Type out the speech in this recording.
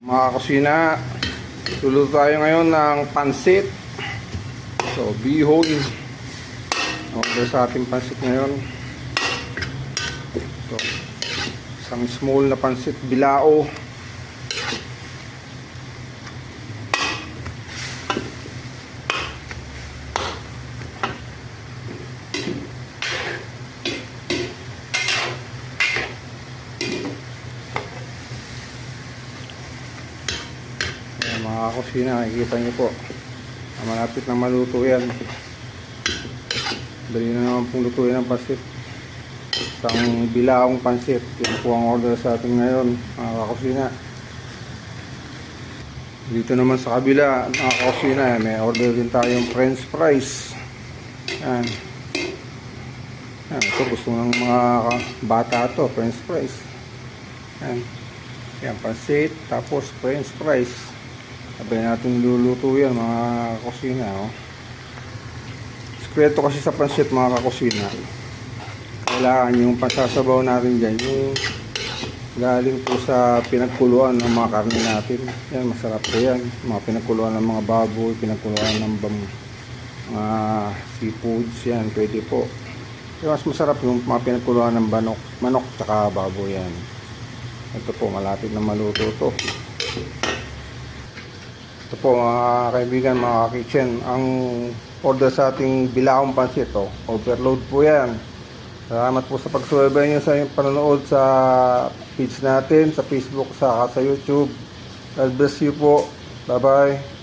Mga kusina, luluto tayo ngayon ng pansit. So, bihon. Order sa ating pansit ngayon. So, isang small na pansit bilao. Mga kusina, nakikita nyo po, malapit na maluto yan. Dali na naman pong lutuin ang pansit. Isang bilaong pansit, yun po ang order sa atin ngayon, mga kusina. Dito naman sa kabila, mga kusina, may order din tayong french fries. Yan. Yan, ito gusto ng mga bata to, french fries. Yan. Yan, pansit, tapos french fries. Sabay natin luluto yan, mga kusina. Oh. Sikreto kasi sa pansit, mga kakusina, kailangan yung pasasabaw natin dyan, yung galing po sa pinagkuluan ng mga karne natin. Yan, masarap po yan. Mga pinagkuluan ng mga baboy, pinagkuluan ng mga seafoods, yan, pwede po. Yung mas masarap yung mga pinagkuluan ng manok tsaka baboy yan. Ito po, malapit na maluto to. Ito po mga kaibigan, mga kitchen, ang order sa ating bilaong pansit, oh, overload po yan. Salamat po sa pagsubaybay nyo sa panonood sa page natin, sa Facebook, sa YouTube. God bless you po. Bye bye.